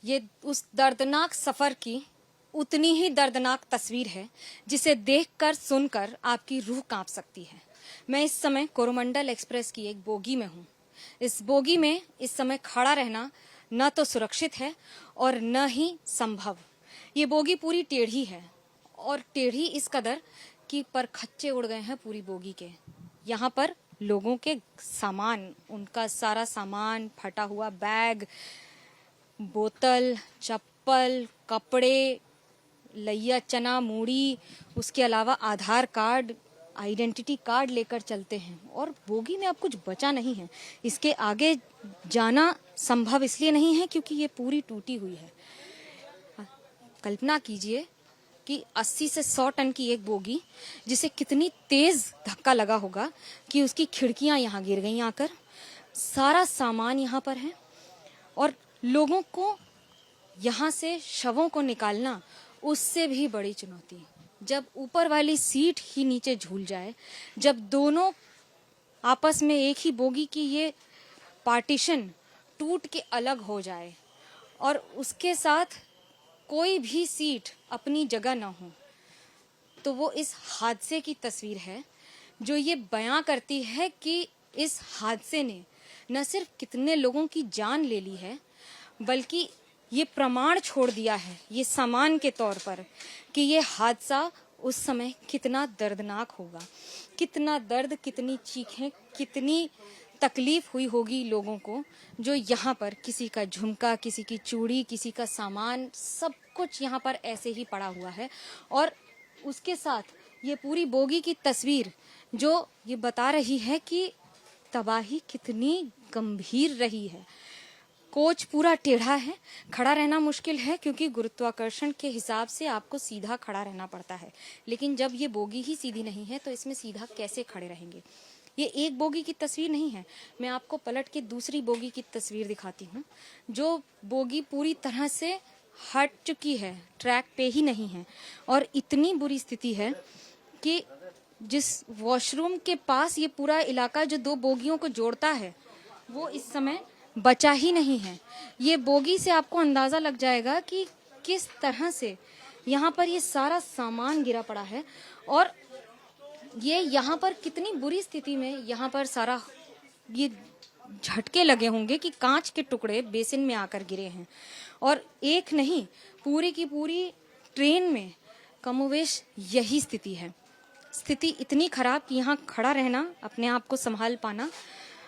ये उस दर्दनाक सफर की उतनी ही दर्दनाक तस्वीर है जिसे देखकर सुनकर आपकी रूह कांप सकती है। मैं इस समय कोरोमंडल एक्सप्रेस की एक बोगी में हूँ। इस बोगी में इस समय खड़ा रहना न तो सुरक्षित है और न ही संभव। ये बोगी पूरी टेढ़ी है और टेढ़ी इस कदर कि परखच्चे उड़ गए हैं पूरी बोगी के। यहाँ पर लोगों के सामान, उनका सारा सामान, फटा हुआ बैग, बोतल, चप्पल, कपड़े, लैया चना, मूड़ी, उसके अलावा आधार कार्ड, आइडेंटिटी कार्ड लेकर चलते हैं और बोगी में अब कुछ बचा नहीं है। इसके आगे जाना संभव इसलिए नहीं है क्योंकि ये पूरी टूटी हुई है। कल्पना कीजिए कि 80 से 100 टन की एक बोगी जिसे कितनी तेज धक्का लगा होगा कि उसकी खिड़कियां यहाँ गिर गई आकर। सारा सामान यहाँ पर है और लोगों को यहाँ से शवों को निकालना उससे भी बड़ी चुनौती। जब ऊपर वाली सीट ही नीचे झूल जाए, जब दोनों आपस में एक ही बोगी की ये पार्टीशन टूट के अलग हो जाए और उसके साथ कोई भी सीट अपनी जगह न हो, तो वो इस हादसे की तस्वीर है जो ये बयां करती है कि इस हादसे ने न सिर्फ कितने लोगों की जान ले ली है, बल्कि ये प्रमाण छोड़ दिया है ये सामान के तौर पर कि ये हादसा उस समय कितना दर्दनाक होगा। कितना दर्द, कितनी चीखें, कितनी तकलीफ हुई होगी लोगों को, जो यहाँ पर किसी का झुमका, किसी की चूड़ी, किसी का सामान, सब कुछ यहाँ पर ऐसे ही पड़ा हुआ है। और उसके साथ ये पूरी बोगी की तस्वीर जो ये बता रही है कि तबाही कितनी गंभीर रही है। कोच पूरा टेढ़ा है, खड़ा रहना मुश्किल है क्योंकि गुरुत्वाकर्षण के हिसाब से आपको सीधा खड़ा रहना पड़ता है। लेकिन जब ये बोगी ही सीधी नहीं है तो इसमें सीधा कैसे खड़े रहेंगे। ये एक बोगी की तस्वीर नहीं है, मैं आपको पलट के दूसरी बोगी की तस्वीर दिखाती हूँ, जो बोगी पूरी तरह से हट चुकी है, ट्रैक पे ही नहीं है और इतनी बुरी स्थिति है कि जिस वॉशरूम के पास ये पूरा इलाका जो दो बोगियों को जोड़ता है वो इस समय बचा ही नहीं है। ये बोगी से आपको अंदाजा लग जाएगा कि किस तरह से यहाँ पर ये सारा सामान गिरा पड़ा है और ये यहाँ पर कितनी बुरी स्थिति में यहाँ पर सारा ये झटके लगे होंगे कि कांच के टुकड़े बेसिन में आकर गिरे हैं। और एक नहीं, पूरी की पूरी ट्रेन में कमोवेश यही स्थिति है। स्थिति इतनी खराब कि यहाँ खड़ा रहना, अपने आप को संभाल पाना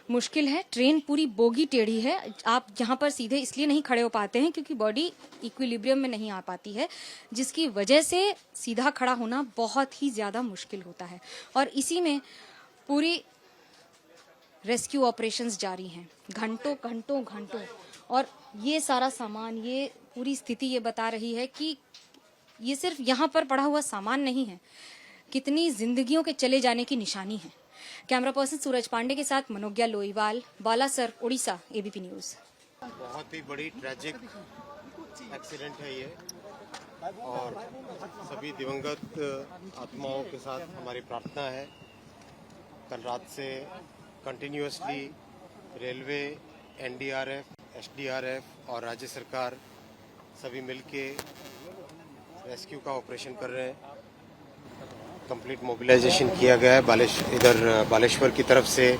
मुश्किल है। ट्रेन पूरी बोगी टेढ़ी है, आप यहाँ पर सीधे इसलिए नहीं खड़े हो पाते हैं क्योंकि बॉडी इक्विलिब्रियम में नहीं आ पाती है, जिसकी वजह से सीधा खड़ा होना बहुत ही ज़्यादा मुश्किल होता है। और इसी में पूरी रेस्क्यू ऑपरेशंस जारी हैं, घंटों घंटों घंटों। और ये सारा सामान, ये पूरी स्थिति ये बता रही है कि ये सिर्फ यहाँ पर पड़ा हुआ सामान नहीं है, कितनी जिंदगियों के चले जाने की निशानी है। कैमरा पर्सन सूरज पांडे के साथ मनोज्ञा लोईवाल, बालासर, उड़ीसा, एबीपी न्यूज। बहुत ही बड़ी ट्रैजिक एक्सीडेंट है ये और सभी दिवंगत आत्माओं के साथ हमारी प्रार्थना है। कल रात से कंटिन्यूअसली रेलवे, एनडीआरएफ, एसडीआरएफ और राज्य सरकार सभी मिलके रेस्क्यू का ऑपरेशन कर रहे हैं। कंप्लीट मोबिलाइजेशन किया गया है, इधर बालेश्वर की तरफ से,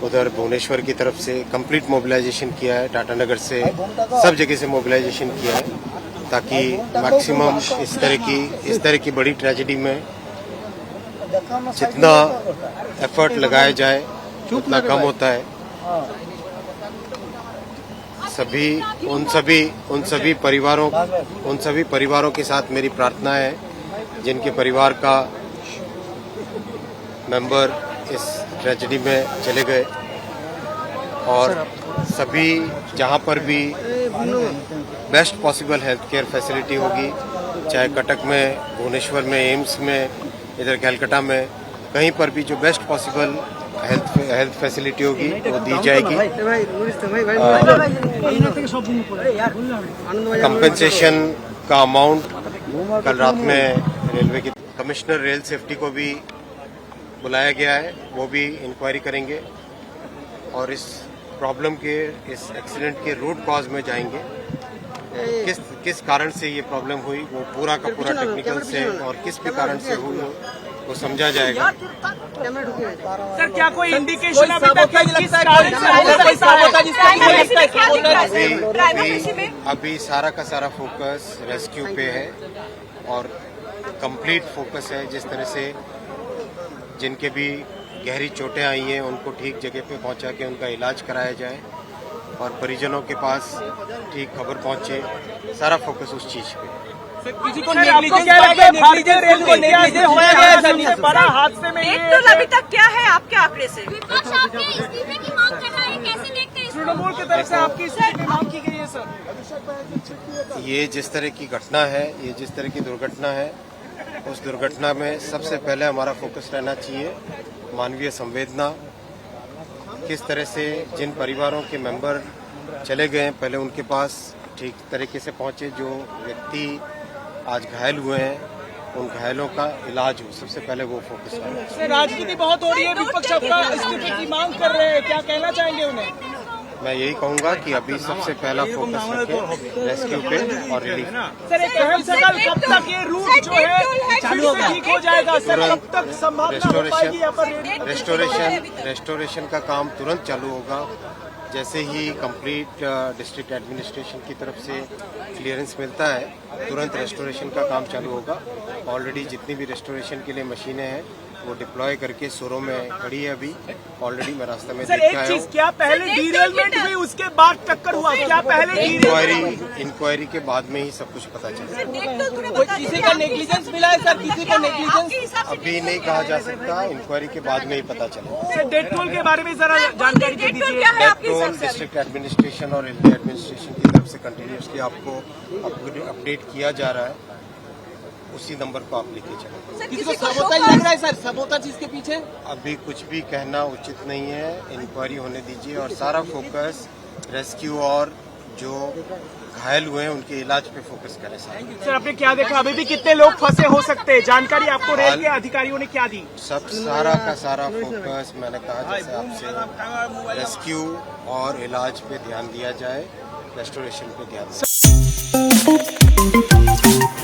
उधर भुवनेश्वर की तरफ से कंप्लीट मोबिलाइजेशन किया है। टाटानगर से सब जगह से मोबिलाइजेशन किया है ताकि मैक्सिमम इस तरह की बड़ी ट्रेजेडी में जितना एफर्ट लगाया जाए उतना कम होता है। उन सभी परिवारों के साथ मेरी प्रार्थना है जिनके परिवार का मेंबर इस ट्रेजेडी में चले गए और सभी जहां पर भी best possible health care facility होगी, चाहे कटक में, भुवनेश्वर में, एम्स में, इधर कैलकाटा में, कहीं पर भी जो बेस्ट पॉसिबल हेल्थ फैसिलिटी होगी वो दी जाएगी। कंपेंसेशन का अमाउंट कल रात में रेलवे की कमिश्नर रेल सेफ्टी को भी बुलाया गया है, वो भी इंक्वायरी करेंगे और इस प्रॉब्लम के, इस एक्सीडेंट के रूट कॉज में जाएंगे। किस कारण से ये प्रॉब्लम हुई, वो पूरा का पूरा टेक्निकल से और किस भी कारण से हुई वो समझा जाएगा। सर क्या कोई इंडिकेशन अभी तक है किस कारण से? अभी सारा का सारा फोकस रेस्क्यू पे है और कंप्लीट फोकस है। जिस तरह से जिनके भी गहरी चोटें आई हैं उनको ठीक जगह पे पहुंचा के उनका इलाज कराया जाए और परिजनों के पास ठीक खबर पहुंचे, सारा फोकस उस चीज पे। किसी को भारतीय रेल को नेग्लिजेंस होया गया सबसे बड़ा हादसे में तो अभी तक क्या है आपके आंकड़े से? विपक्ष आपके इस्तीफे की मांग कर रहा है, कैसे देखते हैं इसको? तृणमूल की तरफ से आपकी इस्तीफे की मांग की गई है सर। ये जिस तरह की घटना है, ये जिस तरह की दुर्घटना है, उस दुर्घटना में सबसे पहले हमारा फोकस रहना चाहिए मानवीय संवेदना। किस तरह से जिन परिवारों के मेंबर चले गए पहले उनके पास ठीक तरीके से पहुंचे, जो व्यक्ति आज घायल हुए हैं उन घायलों का इलाज हो, सबसे पहले वो फोकस करना। सर राजनीति बहुत हो रही है, विपक्ष आपका इस्तीफे की मांग कर रहे हैं, क्या कहना चाहेंगे उन्हें? मैं यही कहूंगा कि अभी सबसे पहला फोकस रखें रेस्क्यू पे और रिलीफ। सर एक अहम सवाल, कब तक ये रूट जो है चालू होगा, ठीक हो जाएगा सर? कब तक संभावना हो पाएगी यहाँ पर रेस्टोरेशन का काम तुरंत चालू होगा। जैसे ही कंप्लीट डिस्ट्रिक्ट एडमिनिस्ट्रेशन की तरफ से क्लियरेंस मिलता है तुरंत रेस्टोरेशन का काम चालू होगा। ऑलरेडी जितनी भी रेस्टोरेशन के लिए मशीनें हैं वो डिप्लॉय करके सोरो में खड़ी है। अभी ऑलरेडी मैं रास्ते में सर देख एक के आया चीज, हूँ। क्या पहले डीरेलमेंट हुई उसके बाद टक्कर हुआ? क्या पहले इंक्वायरी के बाद में ही सब कुछ पता चला। किसी का नेग्लिजेंस मिला है सर? किसी का नेग्लिजेंस अभी नहीं कहा जा सकता, इंक्वायरी के बाद में ही पता चला। सर डेथ टोल के बारे में जरा जानकारी दे दीजिए। डेथ टोल डिस्ट्रिक्ट एडमिनिस्ट्रेशन और इंडिया एडमिनिस्ट्रेशन की तरफ से कंटिन्यूसली आपको अपडेट किया जा रहा है, उसी नंबर को आप लेके चलें। किसी को सबोताज लग रहा है सर? सबोताज इसके पीछे? अभी कुछ भी कहना उचित नहीं है, इंक्वायरी होने दीजिए और सारा फोकस रेस्क्यू और जो घायल हुए हैं उनके इलाज पे फोकस करें। सर आपने क्या देखा, अभी भी कितने लोग फंसे हो सकते हैं? जानकारी आपको रेल के अधिकारियों ने क्या दी? सब सारा का सारा फोकस मैंने कहा जैसे आपसे रेस्क्यू और इलाज पे ध्यान दिया जाए, रेस्टोरेशन पे ध्यान दिया जाए।